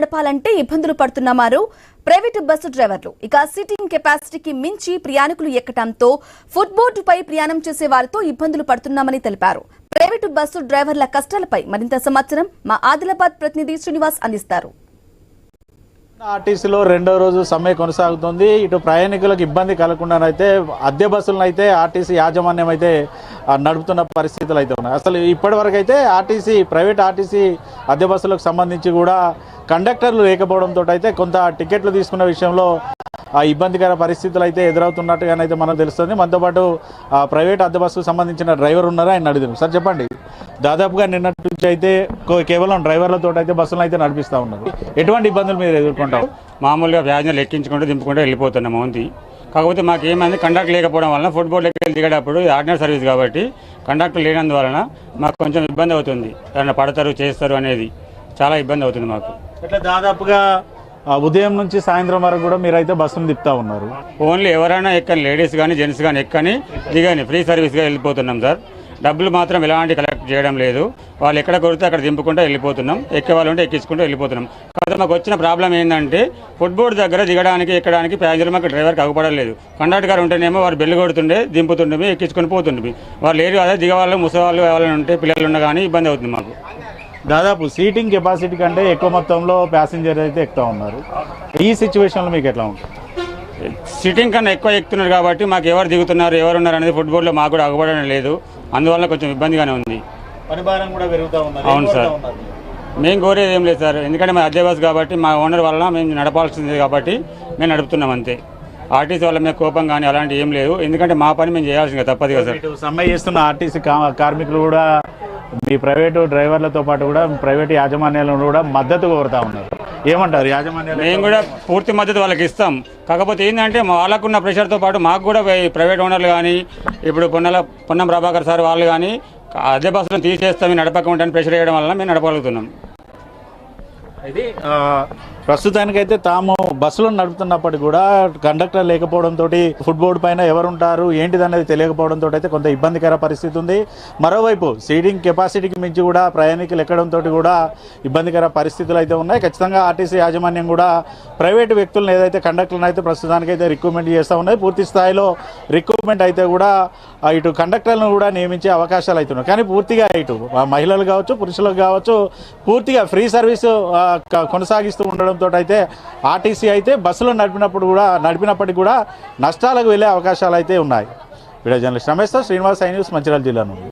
నడపాలంటే ఇబ్బందులు పడుతున్నారు ప్రైవేటు బస్సు డ్రైవర్లు. ఇక సీటింగ్ కెపాసిటీకి మించి ప్రయాణికులు ఎక్కడంతో ఫుట్బోర్డుపై ప్రయాణం చేసే వారితో ఇబ్బందులు పడుతున్నామని తెలిపారు. ప్రైవేటు బస్సు డ్రైవర్ల కష్టాలపై మరింత సమాచారం మా ఆదిలాబాద్ ప్రతినిధి శ్రీనివాస్ అందిస్తారు. ఆర్టీసీలో రెండో రోజు సమ్మె కొనసాగుతుంది. ఇటు ప్రయాణికులకు ఇబ్బంది కలగకుండానైతే అద్దె బస్సులను అయితే ఆర్టీసీ యాజమాన్యం అయితే నడుపుతున్న పరిస్థితులు అయితే ఉన్నాయి. అసలు ఇప్పటివరకు అయితే ప్రైవేట్ ఆర్టీసీ అద్దె బస్సులకు సంబంధించి కూడా కండక్టర్లు లేకపోవడంతో అయితే కొంత టికెట్లు తీసుకున్న విషయంలో ఇబ్బందికర పరిస్థితులు అయితే ఎదురవుతున్నట్టుగానైతే మనకు తెలుస్తుంది. మనతో పాటు ప్రైవేట్ అద్దె బస్సుకు సంబంధించిన డ్రైవర్ ఉన్నారు, ఆయన అడుగుదాం. సార్ చెప్పండి, దాదాపుగా నిన్నటి నుంచి అయితే కేవలం డ్రైవర్లతో అయితే బస్సులను అయితే నడిపిస్తూ ఉన్నారు. ఎటువంటి ఇబ్బందులు మీరు ఎదుర్కొంటారు? మామూలుగా ప్యాసింజర్లు ఎక్కించుకుంటూ దింపుకుంటూ వెళ్ళిపోతున్నాము ఉంది. కాకపోతే మాకు ఏమైంది, కండక్టర్ లేకపోవడం వలన ఫుట్బాల్ వెళ్ళి దిగేటప్పుడు ఆర్డినరీ సర్వీస్ కాబట్టి కండక్టర్ లేనందువలన మాకు కొంచెం ఇబ్బంది అవుతుంది. ఎవరైనా పడతారు చేస్తారు అనేది చాలా ఇబ్బంది అవుతుంది మాకు. ఇట్లా దాదాపుగా ఉదయం నుంచి సాయంత్రం వరకు కూడా మీరైతే బస్సును తిప్పుతూ ఉన్నారు. ఓన్లీ ఎవరైనా ఎక్కని, లేడీస్ కానీ జెంట్స్ కానీ ఎక్కని దిగని ఫ్రీ సర్వీస్గా వెళ్ళిపోతున్నాం సార్. డబ్బులు మాత్రం ఎలాంటి కలెక్ట్ చేయడం లేదు. వాళ్ళు ఎక్కడ కొడితే అక్కడ దింపుకుంటూ వెళ్ళిపోతున్నాం. ఎక్కే వాళ్ళు ఉంటే ఎక్కించుకుంటూ వెళ్ళిపోతున్నాం. కాకపోతే మాకు వచ్చిన ప్రాబ్లం ఏంటంటే ఫుట్బోర్డ్ దగ్గర దిగడానికి ఎక్కడానికి ప్యాసింజర్ మాకు డ్రైవర్కి అవ్వపడలేదు. కండక్టర్ గారు ఉంటేనేమో వారు బెల్లు కొడుతుండే దింపుతుండే ఎక్కించుకొని పోతుండే. వాళ్ళు లేరు అదే దిగవాళ్ళు ముసవాళ్ళు ఎవరైనా ఉంటే పిల్లలు ఉన్నా కానీ ఇబ్బంది అవుతుంది మాకు. దాదాపు సీటింగ్ కెపాసిటీ కంటే ఎక్కువ మొత్తంలో ప్యాసింజర్ అయితే ఎక్కువ ఉన్నారు. ఈ సిచ్యువేషన్లో మీకు ఎట్లా ఉంటుంది? సిట్టింగ్ కన్నా ఎక్కువ ఎక్కుతున్నారు కాబట్టి మాకు ఎవరు దిగుతున్నారు ఎవరు ఉన్నారు అనేది ఫుట్బాల్లో మాకు కూడా అవ్వబడడం లేదు. అందువల్ల కొంచెం ఇబ్బందిగానే ఉంది. అవును సార్, మేము కోరేది ఏం లేదు సార్. ఎందుకంటే మా అద్దె బస్ కాబట్టి మా ఓనర్ వల్ల మేము నడపాల్సింది కాబట్టి మేము నడుపుతున్నాం అంతే. ఆర్టీసీ వల్ల మేము కోపం కానీ అలాంటి ఏం లేదు. ఎందుకంటే మా పని మేము చేయాల్సిందిగా తప్పదు కదా సార్. సమ్మె చేస్తున్న ఆర్టీసీ కార్మికులు కూడా మీ ప్రైవేటు డ్రైవర్లతో పాటు కూడా ప్రైవేటు యాజమాన్యాలను కూడా మద్దతు కోరుతా ఉన్నారు. ఏమంటారు యాజమాన్యాలు? మేము కూడా పూర్తి మద్దతు వాళ్ళకి ఇస్తాం. కాకపోతే ఏంటంటే వాళ్ళకున్న ప్రెషర్తో పాటు మాకు కూడా ప్రైవేట్ ఓనర్లు కానీ ఇప్పుడు పొన్నం ప్రభాకర్ సార్ వాళ్ళు కానీ అదే బస్సులను తీసేస్తాం నడపకుండా ప్రెషర్ వేయడం వల్ల మేము నడపగలుగుతున్నాం. ఇది ప్రస్తుతానికైతే తాము బస్సులను నడుపుతున్నప్పటికీ కూడా కండక్టర్ లేకపోవడంతో ఫుట్బోర్డ్ పైన ఎవరుంటారు ఏంటిదనేది తెలియకపోవడంతో అయితే కొంత ఇబ్బందికర పరిస్థితి ఉంది. మరోవైపు సీటింగ్ కెపాసిటీకి మించి కూడా ప్రయాణికులు ఎక్కడంతో కూడా ఇబ్బందికర పరిస్థితులు అయితే ఉన్నాయి. ఖచ్చితంగా ఆర్టీసీ యాజమాన్యం కూడా ప్రైవేటు వ్యక్తులను ఏదైతే కండక్టర్లను అయితే ప్రస్తుతానికైతే రిక్రూట్మెంట్ చేస్తూ ఉన్నాయి. పూర్తి స్థాయిలో రిక్రూట్మెంట్ అయితే కూడా ఇటు కండక్టర్లను కూడా నియమించే అవకాశాలు అవుతున్నాయి. కానీ పూర్తిగా ఇటు మహిళలు కావచ్చు పురుషులకు కావచ్చు పూర్తిగా ఫ్రీ సర్వీస్ కొనసాగిస్తూ ఉండడంతో అయితే ఆర్టీసీ అయితే బస్సులు నడిపినప్పటికీ కూడా నష్టాలకు వెళ్ళే అవకాశాలు అయితే ఉన్నాయి. Video journalist Ramesh Srinivas, I news, Mancherial జిల్లా నుండి.